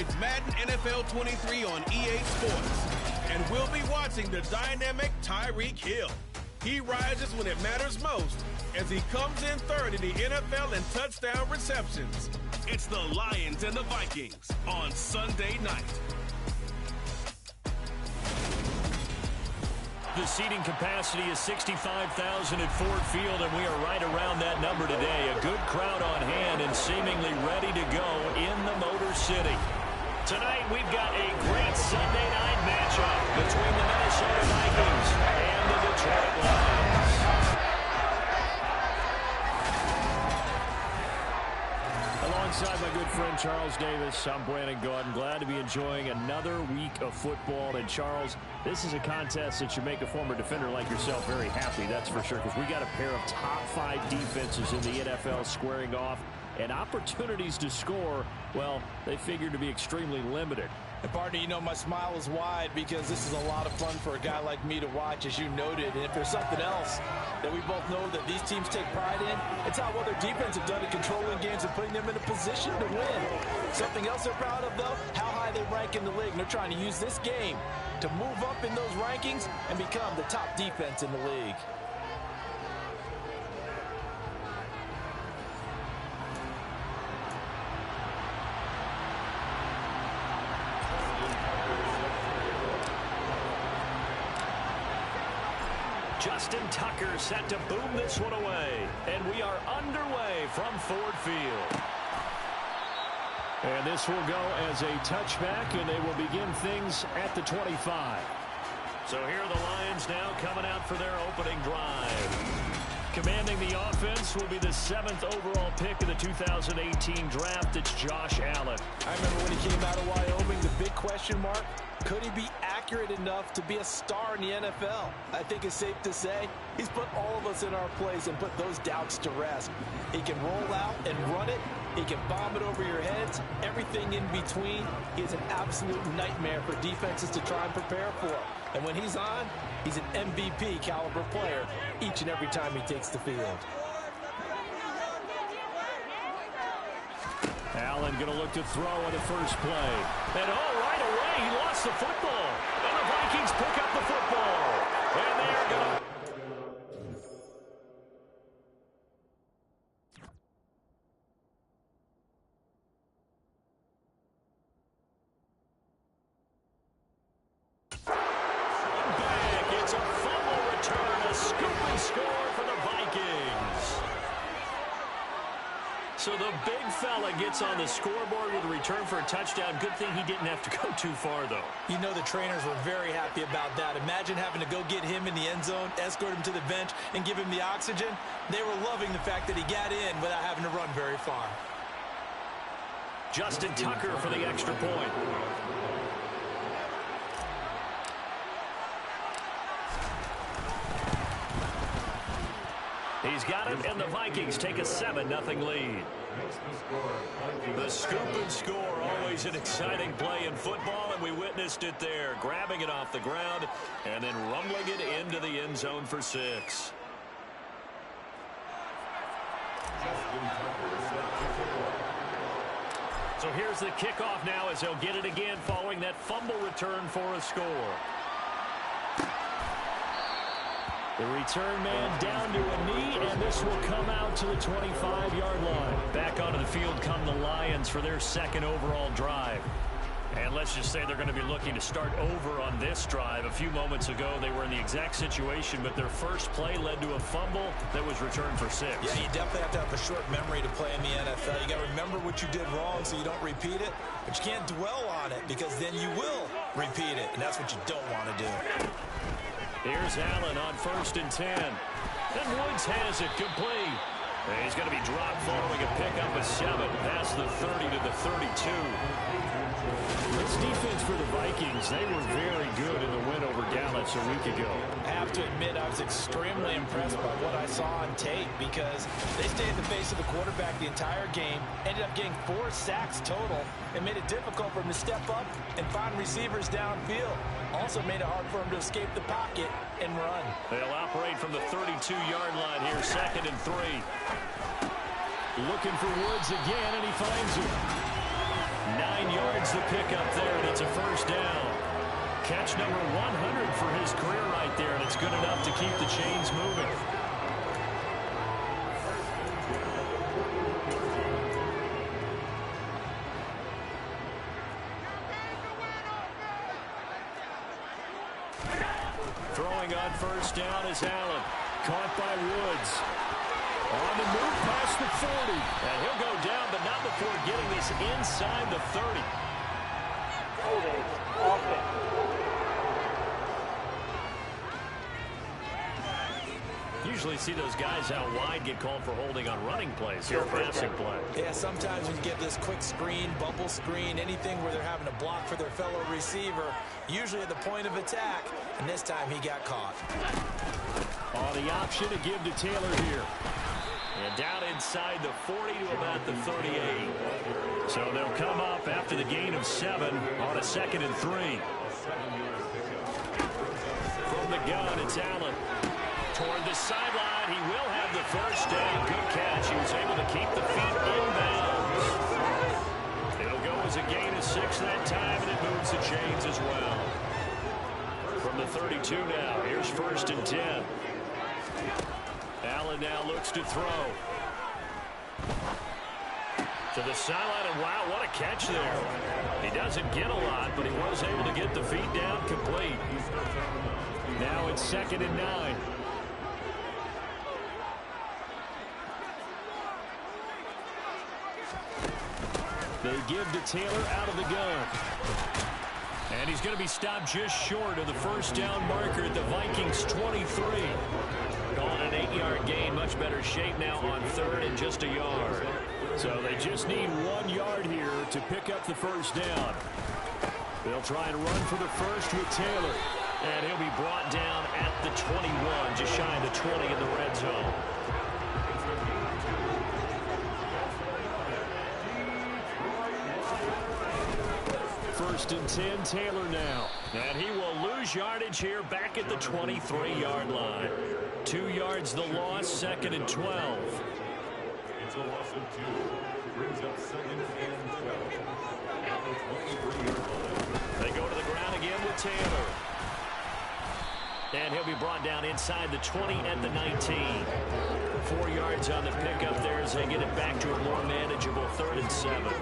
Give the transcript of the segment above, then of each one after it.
It's Madden NFL 23 on EA Sports. And we'll be watching the dynamic Tyreek Hill. He rises when it matters most as he comes in third in the NFL in touchdown receptions. It's the Lions and the Vikings on Sunday night. The seating capacity is 65,000 at Ford Field, and we are right around that number today. A good crowd on hand and seemingly ready to go in the Motor City. Tonight, we've got a great Sunday night matchup between the Minnesota Vikings and the Detroit Lions. Alongside my good friend Charles Davis, I'm Brandon Gaudin. Glad to be enjoying another week of football. And Charles, this is a contest that should make a former defender like yourself very happy, that's for sure, because we got a pair of top 5 defenses in the NFL squaring off, and opportunities to score, well, they figure to be extremely limited. And partner, you know my smile is wide because this is a lot of fun for a guy like me to watch, as you noted. And if there's something else that we both know that these teams take pride in, it's how well their defense have done in controlling games and putting them in a position to win. Something else they're proud of, though, how high they rank in the league. And they're trying to use this game to move up in those rankings and become the top defense in the league. Justin Tucker set to boom this one away. And we are underway from Ford Field. And this will go as a touchback, and they will begin things at the 25. So here are the Lions now coming out for their opening drive. Commanding the offense will be the 7th overall pick of the 2018 draft. It's Josh Allen. I remember when he came out of Wyoming, the big question mark, could he be accurate enough to be a star in the NFL? I think it's safe to say he's put all of us in our place and put those doubts to rest. He can roll out and run it. He can bomb it over your heads. Everything in between. He is an absolute nightmare for defenses to try and prepare for. And when he's on, he's an MVP caliber player each and every time he takes the field. Allen going to look to throw on the first play. And right away, he lost the football. And the Vikings pick up the football. And they are going to... It's a fumble return, a scoop and score for the Vikings. So the big fella gets on the scoreboard with a return for a touchdown. Good thing he didn't have to go too far, though. You know the trainers were very happy about that. Imagine having to go get him in the end zone, escort him to the bench, and give him the oxygen. They were loving the fact that he got in without having to run very far. Justin Tucker for the extra point. He's got it, and the Vikings take a 7-0 lead. The scoop and score, always an exciting play in football, and we witnessed it there, grabbing it off the ground and then rumbling it into the end zone for 6. So here's the kickoff now as they'll get it again following that fumble return for a score. The return man down to a knee, and this will come out to the 25-yard line. Back onto the field come the Lions for their 2nd overall drive. And let's just say they're going to be looking to start over on this drive. A few moments ago, they were in the exact situation, but their first play led to a fumble that was returned for 6. Yeah, you definitely have to have a short memory to play in the NFL. You got to remember what you did wrong so you don't repeat it, but you can't dwell on it because then you will repeat it, and that's what you don't want to do. Here's Allen on 1st and 10. And Woods has it complete. And he's going to be dropped following a pickup of 7 past the 30 to the 32. This defense for the Vikings, they were very good in the win over Dallas a week ago. I have to admit, I was extremely impressed by what I saw on tape because they stayed in the face of the quarterback the entire game, ended up getting 4 sacks total, and made it difficult for him to step up and find receivers downfield. Also made it hard for him to escape the pocket and run. They'll operate from the 32-yard line here, 2nd and 3. Looking for Woods again, and he finds him. 9 yards to pick up there, and it's a first down. Catch number 100 for his career right there, and it's good enough to keep the chains moving. Throwing on first down is Allen. Caught by Woods. On the move past the 40. And he'll go down, but not before getting this inside the 30. Usually see those guys out wide get called for holding on running plays here, passing play. Yeah, sometimes when you get this quick screen, bubble screen, anything where they're having to block for their fellow receiver, usually at the point of attack, and this time he got caught. Oh, the option to give to Taylor here. And down inside the 40 to about the 38. So they'll come up after the gain of 7 on a 2nd and 3. From the gun, it's Allen. Toward the sideline, he will have the first down. Good catch. He was able to keep the feet inbounds. It'll go as a gain of 6 that time, and it moves the chains as well. From the 32 now, here's 1st and 10. Allen now looks to throw. To the sideline, and wow, what a catch there. He doesn't get a lot, but he was able to get the feet down complete. Now it's 2nd and 9. They give to Taylor out of the gun. And he's going to be stopped just short of the first down marker at the Vikings' 23. Calling an 8-yard gain, much better shape now on 3rd and just a yard. So they just need 1 yard here to pick up the first down. They'll try and run for the first with Taylor. And he'll be brought down at the 21, just shy of the 20 in the red zone. First and 10, Taylor now. And he will lose yardage here back at the 23-yard line. 2 yards the loss, 2nd and 12. It's a loss of 2. Brings up 2nd and 12. They go to the ground again with Taylor. And he'll be brought down inside the 20 at the 19. 4 yards on the pickup there as they get it back to a more manageable 3rd and 7.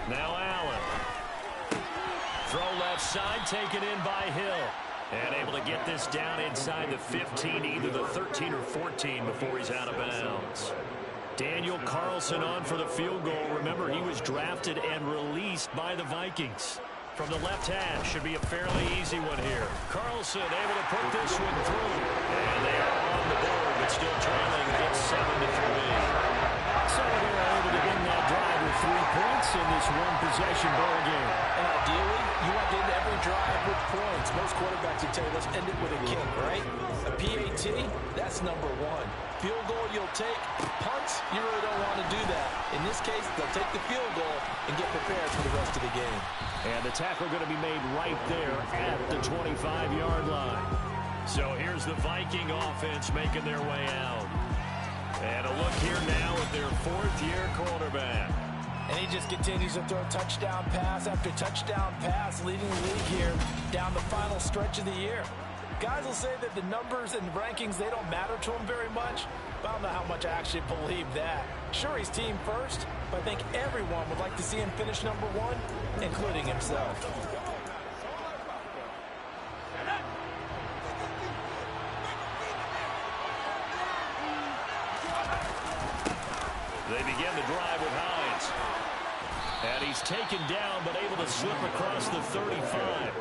Now Allen. Throw left side, taken in by Hill. And able to get this down inside the 15, either the 13 or 14 before he's out of bounds. Daniel Carlson on for the field goal. Remember, he was drafted and released by the Vikings. From the left hash, should be a fairly easy one here. Carlson able to put this one through. And they are on the board, but still trailing. It's 7-3. So they're able to end that drive with 3 points in this one-possession ball game. And ideally, you want to end every drive with points. Most quarterbacks would tell you, let's end it with a kick, right? A PAT, that's number 1. Field goal you'll take. Punts, you really don't want to do that. In this case, they'll take the field goal and get prepared for the rest of the game. And the tackle going to be made right there at the 25-yard line. So here's the Viking offense making their way out. And a look here now at their 4th-year quarterback. And he just continues to throw touchdown pass after touchdown pass, leading the league here down the final stretch of the year. Guys will say that the numbers and rankings, they don't matter to him very much, but I don't know how much I actually believe that. Sure, he's team first, but I think everyone would like to see him finish number 1, including himself. They begin the drive with Hines. And he's taken down, but able to slip across the 35.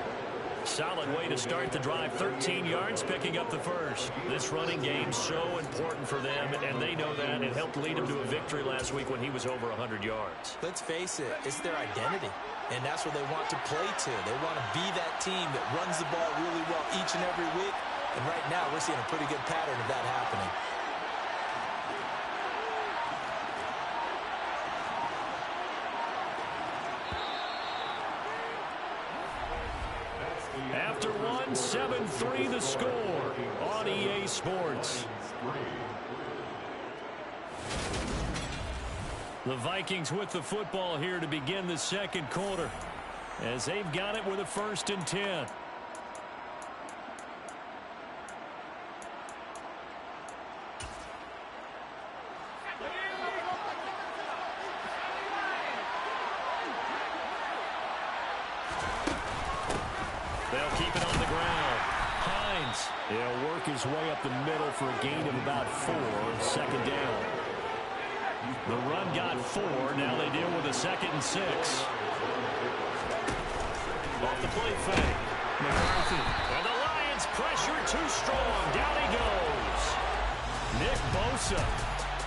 Solid way to start the drive. 13 yards, picking up the first. This running game so important for them, and they know that. It helped lead him to a victory last week when he was over 100 yards. Let's face it, it's their identity, and that's what they want to play to. They want to be that team that runs the ball really well each and every week, and right now we're seeing a pretty good pattern of that happening. After one, 7-3 the score on EA Sports. The Vikings with the football here to begin the second quarter, as they've got it with a 1st and 10. They'll keep it on the ground. Hines, he'll work his way up the middle for a gain of about 4, 2nd down. The run got 4. Now they deal with a 2nd and 6. Off the play fake. McCarthy. And the Lions pressure too strong. Down he goes. Nick Bosa.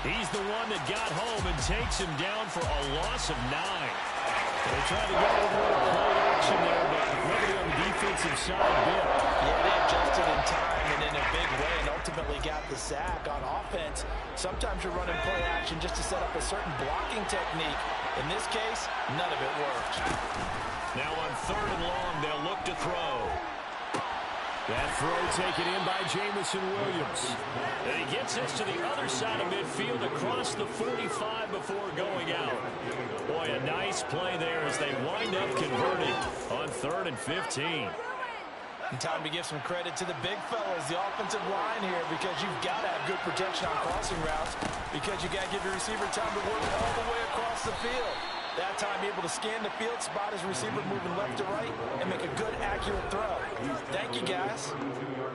He's the one that got home and takes him down for a loss of 9. They tried to go with a little play action there, but nobody on the defensive side did. Yeah, they adjusted in time and in a big way and ultimately got the sack. On offense, sometimes you're running play action just to set up a certain blocking technique. In this case, none of it worked. Now on 3rd and long, they'll look to throw. That throw taken in by Jamison Williams. And he gets us to the other side of midfield across the 45 before going out. Boy, a nice play there as they wind up converting on 3rd and 15. And time to give some credit to the big fellas, the offensive line here, because you've got to have good protection on crossing routes, because you got to give your receiver time to work all the way across the field. That time able to scan the field, spot his receiver moving left to right, and make a good, accurate throw. Thank you, guys.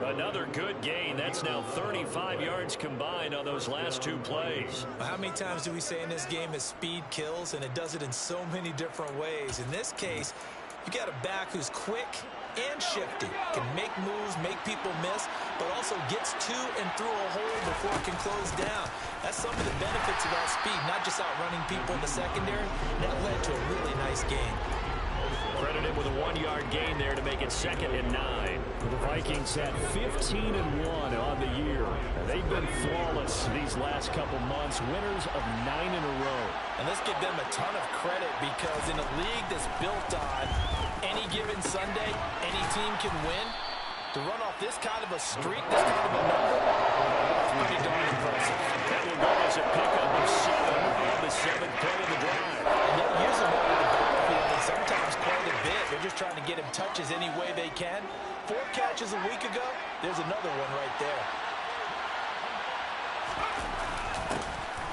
Another good gain. That's now 35 yards combined on those last 2 plays. How many times do we say in this game that speed kills, and it does it in so many different ways? In this case, you got a back who's quick and shifty, can make moves, make people miss, but also gets to and through a hole before it can close down. That's some of the benefits of that speed, not just outrunning people in the secondary. That led to a really nice game. Credited with a 1-yard gain there to make it 2nd and 9. The Vikings had 15 and 1 on the year. They've been flawless these last couple months, winners of 9 in a row. And let's give them a ton of credit, because in a league that's built on any given Sunday, any team can win. To run off this kind of a streak, this kind of a number, it's pretty darn impressive. That will go as a pickup of 7 on the 7th play of the drive. And they'll use him over the backfield and sometimes quite a bit. They're just trying to get him touches any way they can. 4 catches a week ago, there's another one right there.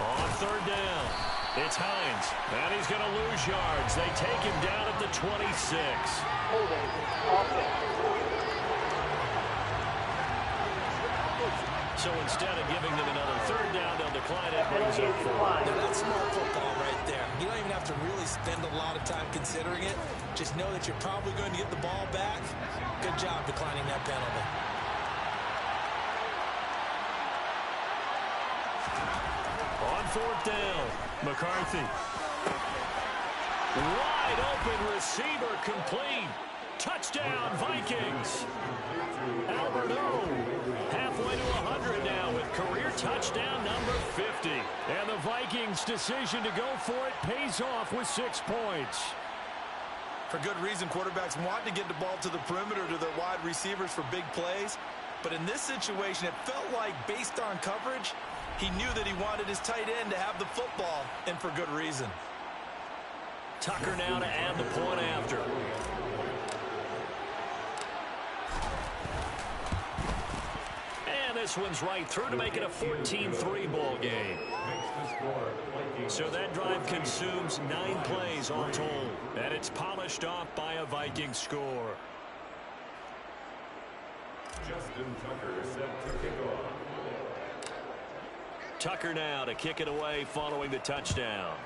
On 3rd down, it's Hines, and he's going to lose yards. They take him down at the 26. Holding offense. So instead of giving them another 3rd down, they'll decline it. Brings up 4. Now, that's smart football right there. You don't even have to really spend a lot of time considering it. Just know that you're probably going to get the ball back. Good job declining that penalty. On 4th down, McCarthy. Wide open receiver complete. Touchdown, Vikings. Albert O, halfway to 100 now with career touchdown number 50. And the Vikings' decision to go for it pays off with 6 points. For good reason, quarterbacks want to get the ball to the perimeter to their wide receivers for big plays. But in this situation, it felt like, based on coverage, he knew that he wanted his tight end to have the football, and for good reason. Tucker now to add the point after. And this one's right through to make it a 14-3 ball game. So that drive consumes 9 plays all told. And it's polished off by a Viking score. Justin Tucker set to kick off. Tucker now to kick it away following the touchdown.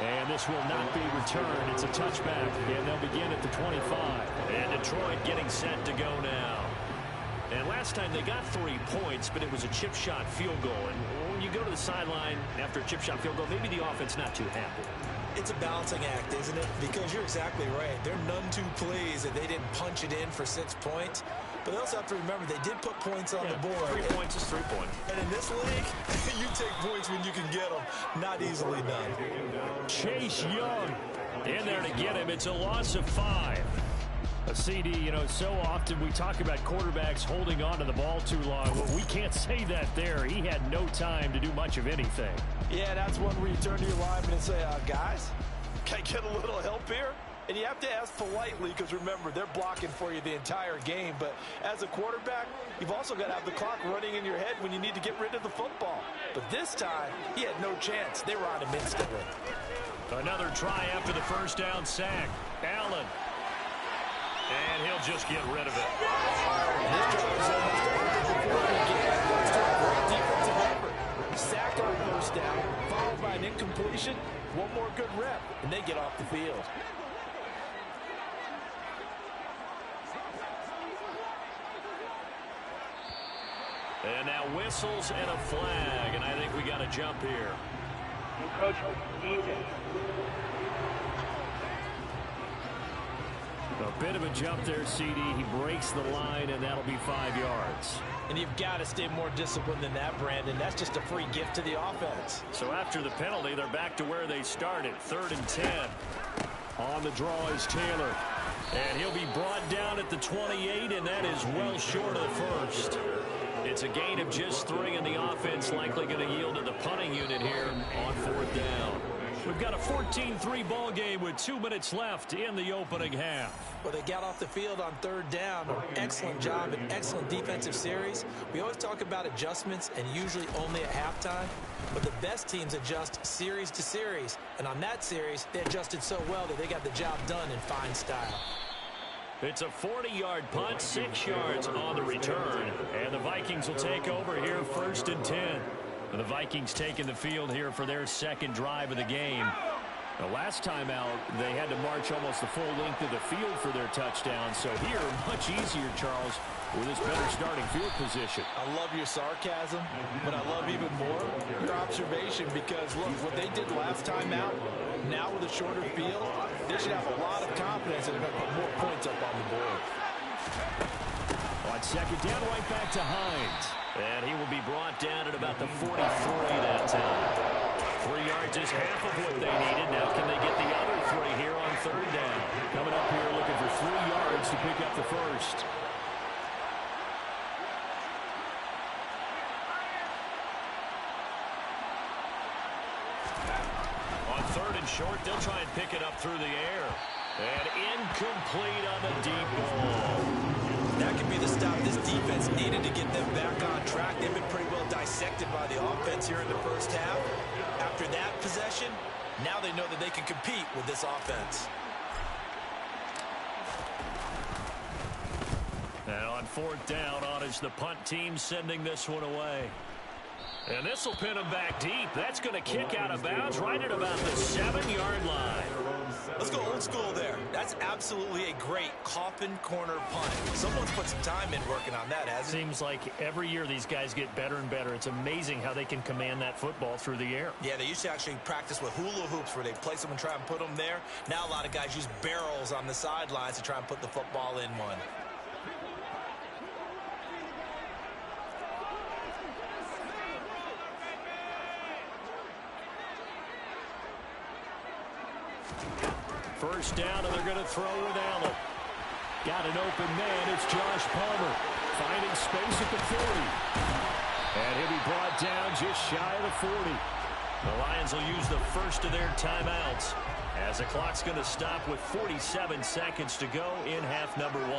And this will not be returned. It's a touchback, and they'll begin at the 25. And Detroit getting set to go now. And last time they got 3 points, but it was a chip shot field goal. And when you go to the sideline after a chip shot field goal, maybe the offense not too happy. It's a balancing act, isn't it? Because you're exactly right. They're none too pleased that they didn't punch it in for 6 points. But they also have to remember they did put points on the board. 3 points is 3 points. And in this league, you take points when you can get them. Not easily done. Chase Young In there to get him. It's a loss of 5. A CD, you know, so often we talk about quarterbacks holding on to the ball too long. Well, we can't say that there. He had no time to do much of anything. Yeah, that's one where you turn to your lineman and say, guys, can I get a little help here? And you have to ask politely because, remember, they're blocking for you the entire game. But as a quarterback, you've also got to have the clock running in your head when you need to get rid of the football. But this time, he had no chance. They were on him instantly. Another try after the first down sack. Allen. And he'll just get rid of it. This drive is almost over before we get thanks to a great defensive effort. Sack on first down, followed by an incompletion. One more good rep, and they get off the field. And now whistles and a flag, and I think we got to jump here. Encroachment needed. A bit of a jump there, CD. He breaks the line, and that'll be 5 yards. And you've got to stay more disciplined than that, Brandon. That's just a free gift to the offense. So after the penalty, they're back to where they started, 3rd and 10. On the draw is Taylor. And he'll be brought down at the 28, and that is well short of the first. It's a gain of just 3, and the offense likely going to yield to the punting unit here on 4th down. We've got a 14-3 ball game with 2 minutes left in the opening half. Well, they got off the field on 3rd down. An excellent job, an excellent defensive series. We always talk about adjustments, and usually only at halftime. But the best teams adjust series to series. And on that series, they adjusted so well that they got the job done in fine style. It's a 40-yard punt, 6 yards on the return. And the Vikings will take over here 1st and 10. The Vikings taking the field here for their second drive of the game. The last time out, they had to march almost the full length of the field for their touchdown. So here, much easier, Charles, with this better starting field position. I love your sarcasm, but I love even more your observation because, look, what they did last time out, now with a shorter field, they should have a lot of confidence that they're going to put more points up on the board. On 2nd down, right back to Hines. And he will be brought down at about the 43 that time. 3 yards is half of what they needed. Now can they get the other 3 here on 3rd down? Coming up here looking for 3 yards to pick up the first. On 3rd and short, they'll try and pick it up through the air. And incomplete on the deep ball. That could be the stop this defense needed to get them back on track. They've been pretty well dissected by the offense here in the first half. After that possession, now they know that they can compete with this offense. And on 4th down, on is the punt team sending this one away. And this will pin him back deep. That's going to kick out of bounds right at about the 7-yard line. Let's go old school there. That's absolutely a great coffin corner punt. Someone's put some time in working on that, hasn't it? Seems like every year these guys get better and better. It's amazing how they can command that football through the air. Yeah, they used to actually practice with hula hoops where they place them and try and put them there. Now a lot of guys use barrels on the sidelines to try and put the football in one. First down, and they're going to throw with Allen. Got an open man. It's Josh Palmer finding space at the 40. And he'll be brought down just shy of the 40. The Lions will use the first of their timeouts as the clock's going to stop with 47 seconds to go in half number 1.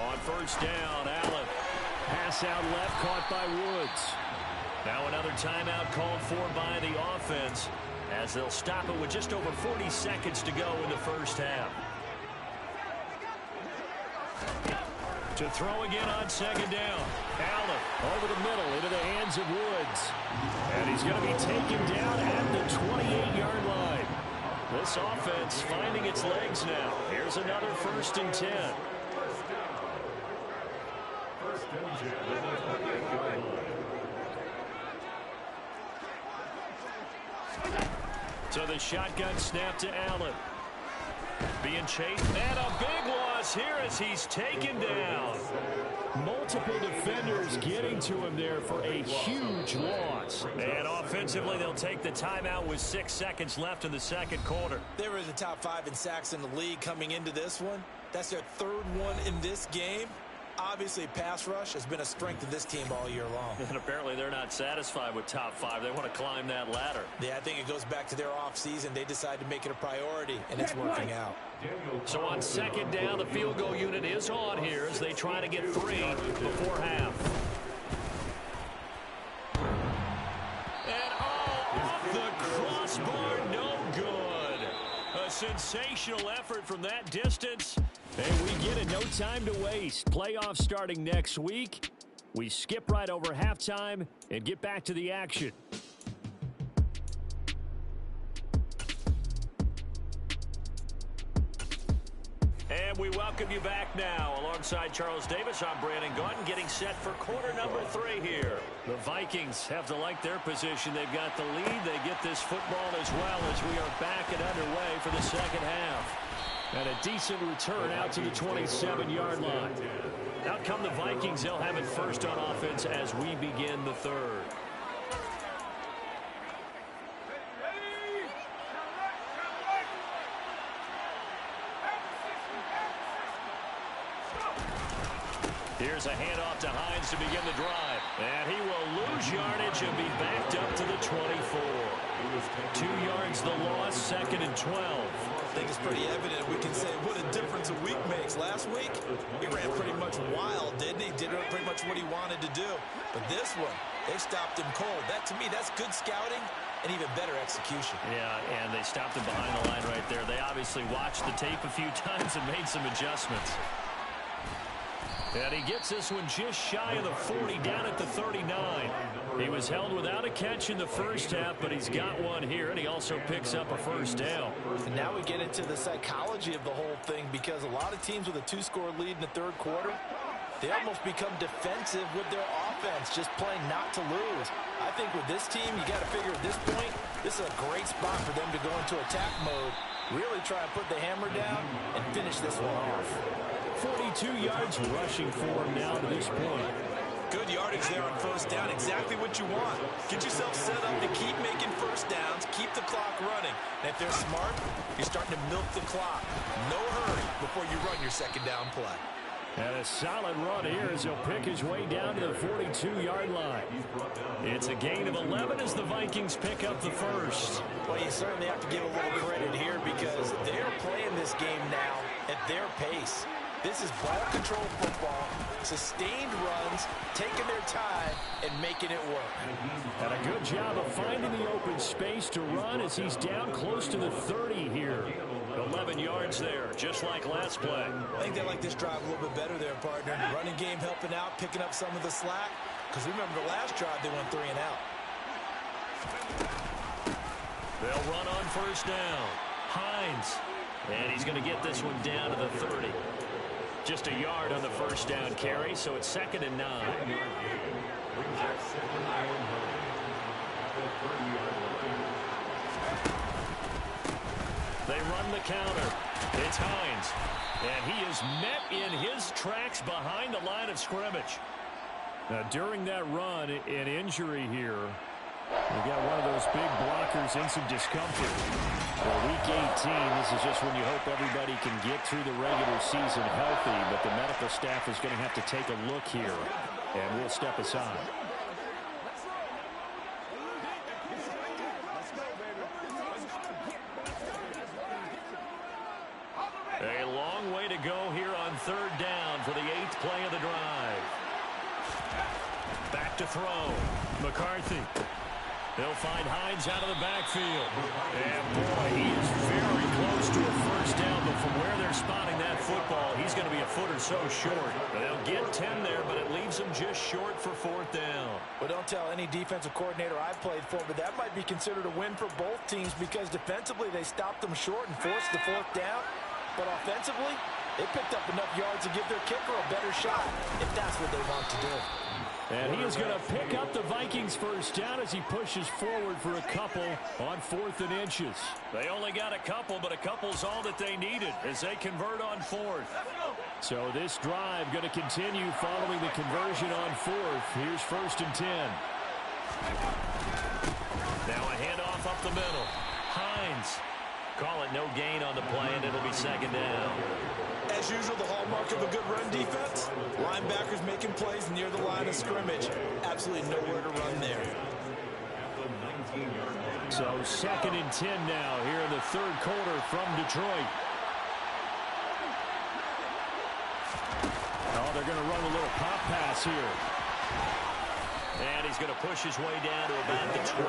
On first down, Allen. Pass out left, caught by Woods. Now another timeout called for by the offense as they'll stop it with just over 40 seconds to go in the first half. To throw again on 2nd down. Allen over the middle into the hands of Woods. And he's going to be taken down at the 28-yard line. This offense finding its legs now. Here's another 1st and 10. So the shotgun snap to Allen. Being chased, and a big one. across here as he's taken down. Multiple defenders getting to him there for a huge loss. And offensively, they'll take the timeout with 6 seconds left in the second quarter. They were in the top 5 in sacks in the league coming into this one. That's their 3rd one in this game. Obviously, pass rush has been a strength of this team all year long. And apparently they're not satisfied with top 5. They want to climb that ladder. Yeah, I think it goes back to their offseason. They decided to make it a priority, and it's working out. So on second down, the field goal unit is on here as they try to get 3 before half. And off the crossbar, no good. A sensational effort from that distance. And we get it, no time to waste. Playoffs starting next week. We skip right over halftime and get back to the action. And we welcome you back now. Alongside Charles Davis, I'm Brandon Gaudin, getting set for quarter number 3 here. The Vikings have to like their position. They've got the lead. They get this football as well as we are back and underway for the second half. And a decent return out to the 27-yard line. Out come the Vikings. They'll have it first on offense as we begin the 3rd. Here's a handoff to Hines to begin the drive. And he will lose yardage and be backed up to the 24. 2 yards the loss, 2nd and 12. I think it's pretty evident. We can say what a difference a week makes. Last week, he ran pretty much wild, didn't he? Did pretty much what he wanted to do. But this one, they stopped him cold. That, to me, that's good scouting and even better execution. Yeah, and they stopped him behind the line right there. They obviously watched the tape a few times and made some adjustments. And he gets this one just shy of the 40, down at the 39. He was held without a catch in the first half, but he's got one here, and he also picks up a first down. And now we get into the psychology of the whole thing, because a lot of teams with a 2-score lead in the 3rd quarter, they almost become defensive with their offense, just playing not to lose. I think with this team, you got to figure at this point, this is a great spot for them to go into attack mode, really try and put the hammer down and finish this one off. 42 yards rushing for him now to this point. Good yardage there on first down. Exactly what you want. Get yourself set up to keep making first downs, keep the clock running. And if they're smart, you're starting to milk the clock. No hurry before you run your second down play. And a solid run here as he'll pick his way down to the 42-yard line. It's a gain of 11 as the Vikings pick up the first. Well, you certainly have to give a little credit here because they're playing this game now at their pace. This is ball control football, sustained runs, taking their time, and making it work. And a good job of finding the open space to run as he's down close to the 30 here. 11 yards there, just like last play. I think they like this drive a little bit better there, partner. Running game helping out, picking up some of the slack. Because remember the last drive, they went 3 and out. They'll run on first down. Hines. And he's going to get this one down to the 30. Just a yard on the first down carry, so it's 2nd and 9. They run the counter. It's Hines. And he is met in his tracks behind the line of scrimmage. Now, during that run, an injury here. We got one of those big blockers in some discomfort. For Week 18, this is just when you hope everybody can get through the regular season healthy, but the medical staff is going to have to take a look here, and we'll step aside. A long way to go here on 3rd down for the 8th play of the drive. Back to throw. McCarthy. They'll find Hines out of the backfield. And, boy, he is very close to a first down, but from where they're spotting that football, he's going to be a foot or so short. They'll get 10 there, but it leaves them just short for 4th down. Well, don't tell any defensive coordinator I've played for, but that might be considered a win for both teams because defensively they stopped them short and forced the 4th down. But offensively, they picked up enough yards to give their kicker a better shot if that's what they want to do. And he is going to pick up the Vikings first down as he pushes forward for a couple on 4th and inches. They only got a couple, but a couple's all that they needed as they convert on 4th. So this drive going to continue following the conversion on 4th. Here's 1st and 10. Now a handoff up the middle. Hines. Call it no gain on the play, and it'll be 2nd down. As usual, the hallmark of a good run defense, linebackers making plays near the line of scrimmage. Absolutely nowhere to run there. So 2nd and 10 now here in the 3rd quarter from Detroit. Oh, they're going to run a little pop pass here. And he's going to push his way down to about the 12.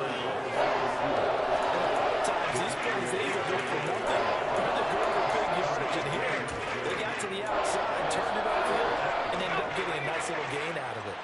These plays, they either go for nothing or they go for big yardage. And here, they got to the outside, turned it upfield, and ended up getting a nice little gain out of it.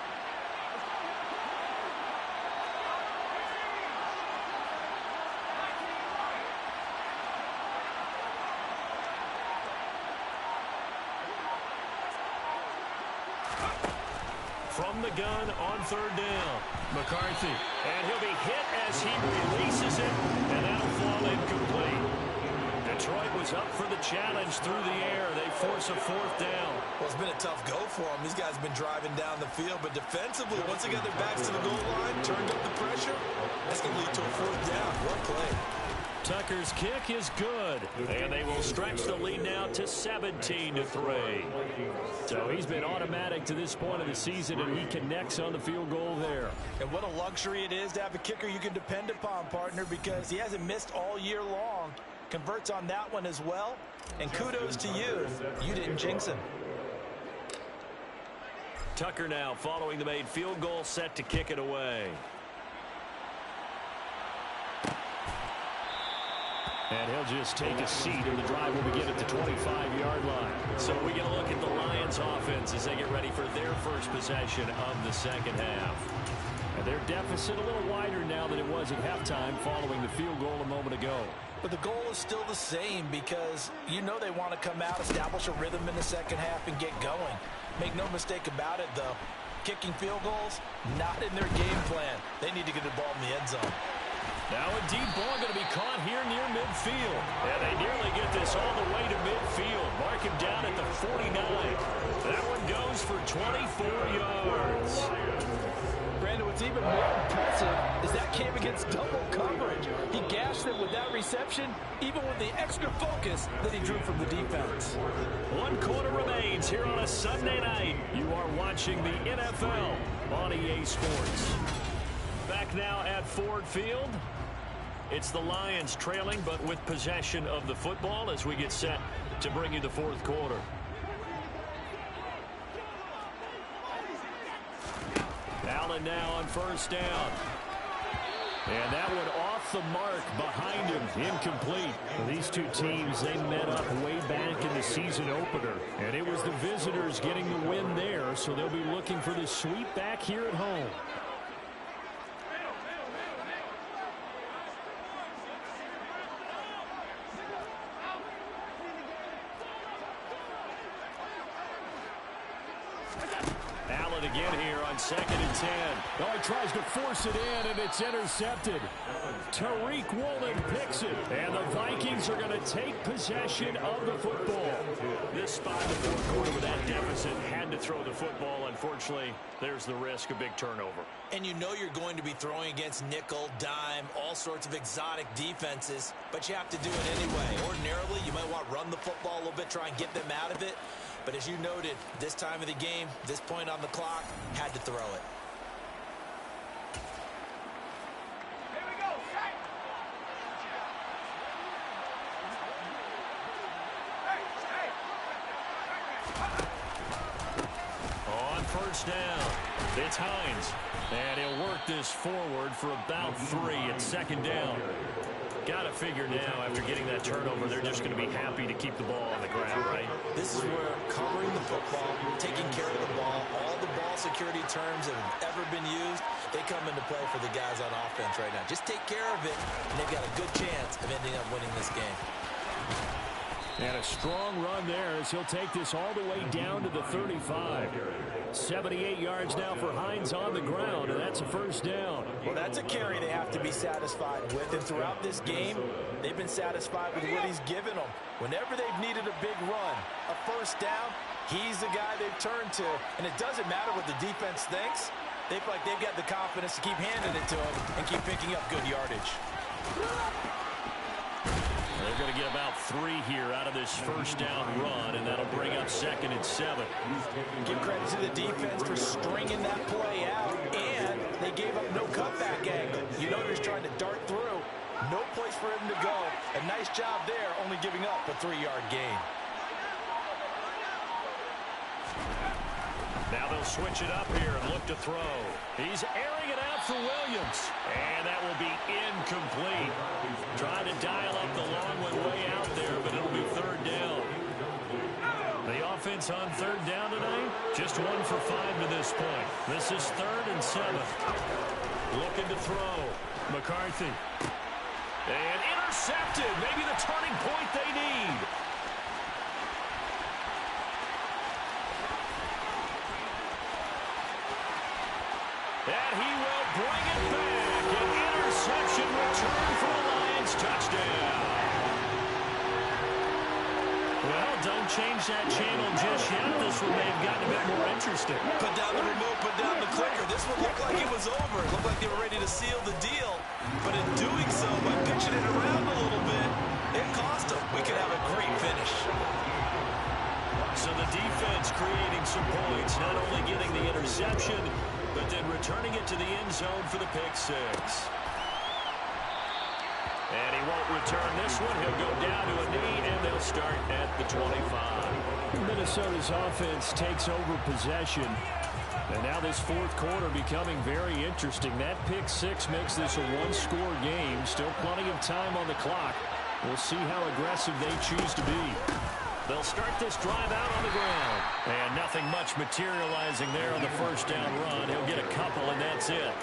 From the gun on 3rd down. McCarthy. And he'll be hit as he releases it, and that'll fall incomplete. Detroit was up for the challenge through the air. They force a 4th down. Well, it's been a tough go for them. These guys have been driving down the field, but defensively, once they got their backs to the goal line, turned up the pressure, that's going to lead to a 4th down. Well played. Tucker's kick is good, and they will stretch the lead now to 17-3. So he's been automatic to this point of the season, and he connects on the field goal there. And what a luxury it is to have a kicker you can depend upon, partner, because he hasn't missed all year long. Converts on that one as well, and kudos to you. You didn't jinx him. Tucker now following the made field goal, set to kick it away. And he'll just take a seat, and the drive will begin at the 25-yard line. So we get a look at the Lions offense as they get ready for their first possession of the 2nd half. And their deficit a little wider now than it was at halftime following the field goal a moment ago. But the goal is still the same because you know they want to come out, establish a rhythm in the 2nd half, and get going. Make no mistake about it, though. Kicking field goals, not in their game plan. They need to get the ball in the end zone. Now a deep ball going to be caught here near midfield. And they nearly get this all the way to midfield. Mark him down at the 49. That one goes for 24 yards. Brandon, what's even more impressive is that came against double coverage. He gashed them with that reception, even with the extra focus that he drew from the defense. 1 quarter remains here on a Sunday night. You are watching the NFL on EA Sports. Back now at Ford Field. It's the Lions trailing, but with possession of the football as we get set to bring you the 4th quarter. Allen now on 1st down. And that one off the mark behind him, incomplete. Well, these two teams, they met up way back in the season opener. And it was the visitors getting the win there, so they'll be looking for the sweep back here at home. Again here on 2nd and 10. Oh, he tries to force it in, and it's intercepted. Tariq Woolen picks it, and the Vikings are going to take possession of the football. This spot in the 4th quarter with that deficit had to throw the football. Unfortunately, there's the risk of big turnover. And you know you're going to be throwing against nickel, dime, all sorts of exotic defenses, but you have to do it anyway. Ordinarily, you might want to run the football a little bit, try and get them out of it. But as you noted, this time of the game, this point on the clock, had to throw it. Here we go, set. On 1st down, it's Hines. And he'll work this forward for about 3 at 2nd down. Got to figure now, after getting that turnover, they're just going to be happy to keep the ball on the ground, right? This is where covering the football, taking care of the ball, all the ball security terms that have ever been used, they come into play for the guys on offense right now. Just take care of it, and they've got a good chance of ending up winning this game. And a strong run there as he'll take this all the way down to the 35. 78 yards now for Hines on the ground, and that's a first down. Well, that's a carry they have to be satisfied with, and throughout this game, they've been satisfied with what he's given them. Whenever they've needed a big run, a first down, he's the guy they've turned to, and it doesn't matter what the defense thinks. They feel like they've got the confidence to keep handing it to him and keep picking up good yardage. They're going to get about 3 here out of this first down run, and that'll bring up 2nd and 7. Give credit to the defense for stringing that play out, and they gave up no cutback angle. You know they're just trying to dart through. No place for him to go. A nice job there, only giving up a 3-yard gain. Now they'll switch it up here and look to throw. He's airing it out for Williams. And that will be incomplete. Trying to dial up the long one way out there, but it'll be 3rd down. The offense on 3rd down tonight, just 1 for 5 to this point. This is 3rd and 7. Looking to throw. McCarthy. And intercepted. Maybe the turning point they need. And he will bring it back. An interception return for a Lions touchdown. Well, don't change that channel just yet. This one may have gotten a bit more interesting. Put down the remote, put down the clicker. This one looked like it was over. It looked like they were ready to seal the deal. But in doing so, by pitching it around a little bit, it cost them. We could have a great finish. So the defense creating some points, not only getting the interception, but then returning it to the end zone for the pick 6. And he won't return this one. He'll go down to a knee, and they'll start at the 25. Minnesota's offense takes over possession. And now this 4th quarter becoming very interesting. That pick 6 makes this a 1-score game. Still plenty of time on the clock. We'll see how aggressive they choose to be. They'll start this drive out on the ground. And nothing much materializing there on the first down run. He'll get a couple, and that's it.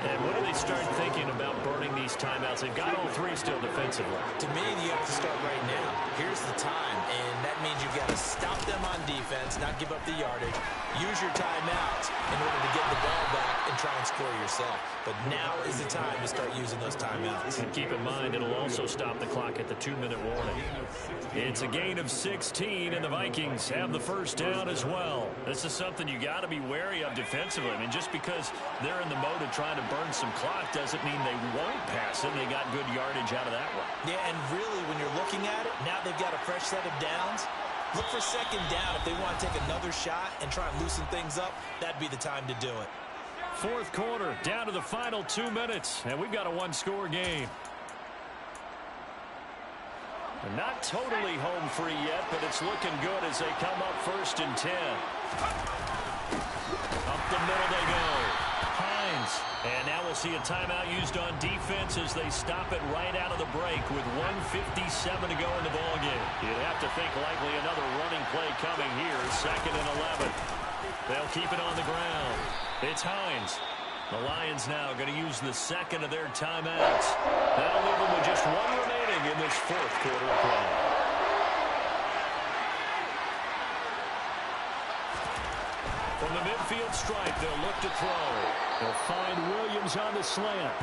And when do they start thinking about burning these timeouts? They've got all 3 still defensively. To me, you have to start right now. Here's the time, and that means you've got to stop them on defense, not give up the yardage. Use your timeouts in order to get the ball back and try and score yourself. But now is the time to start using those timeouts. And keep in mind, it'll also stop the clock at the 2-minute warning. It's a gain of 16, and the Vikings have the first down as well. This is something you got to be wary of defensively. I mean, just because they're in the mode of trying to burn some clock doesn't mean they won't pass it. They got good yardage out of that one. Yeah, and really, when you're looking at it, now they've got a fresh set of downs. Look for 2nd down. If they want to take another shot and try and loosen things up, that'd be the time to do it. 4th quarter, down to the final 2 minutes, and we've got a 1-score game. They're not totally home free yet, but it's looking good as they come up 1st and 10. Up the middle they go. Hines. And now we'll see a timeout used on defense as they stop it right out of the break with 1:57 to go in the ballgame. You'd have to think likely another running play coming here. 2nd and 11. They'll keep it on the ground. It's Hines. The Lions now going to use the 2nd of their timeouts. That'll leave them with just 1 remaining in this 4th quarter of play. From the midfield stripe, they'll look to throw. They'll find Williams on the slant.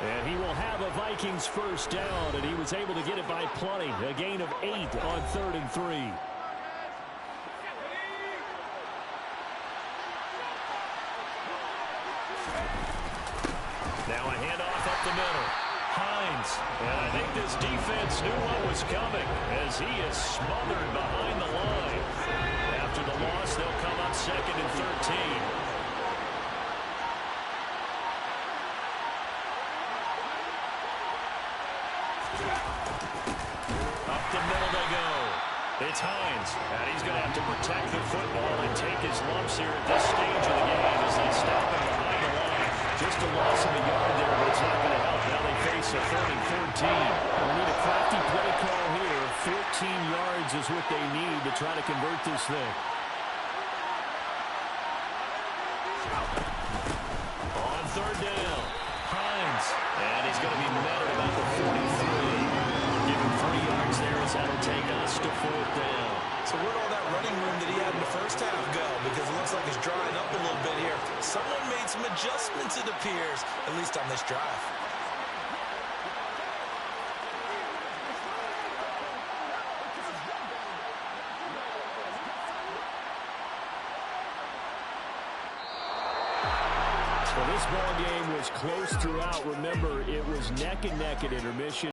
And he will have a Vikings first down, and he was able to get it by plenty. A gain of 8 on 3rd and 3. Now a handoff up the middle. Hines. And I think this defense knew what was coming as he is smothered behind the line. After the loss, they'll come up 2nd and 13. Up the middle they go. It's Hines. And he's going to have to protect the football and take his lumps here at this stage of the game as they stop him behind the line. Just a loss of a yard there, but it's not going to help. Now they face a 3rd and 14. We need a crafty play call here. 14 yards is what they need to try to convert this thing. On 3rd down, Hines. And he's going to be met at about the 43. Give him 3 yards there as that'll take us to fourth down. So where'd all that running room that he had in the first half go? Because it looks like it's drying up a little bit here. Someone made some adjustments, it appears, at least on this drive. Well, this ball game was close throughout. Remember, it was neck and neck at intermission.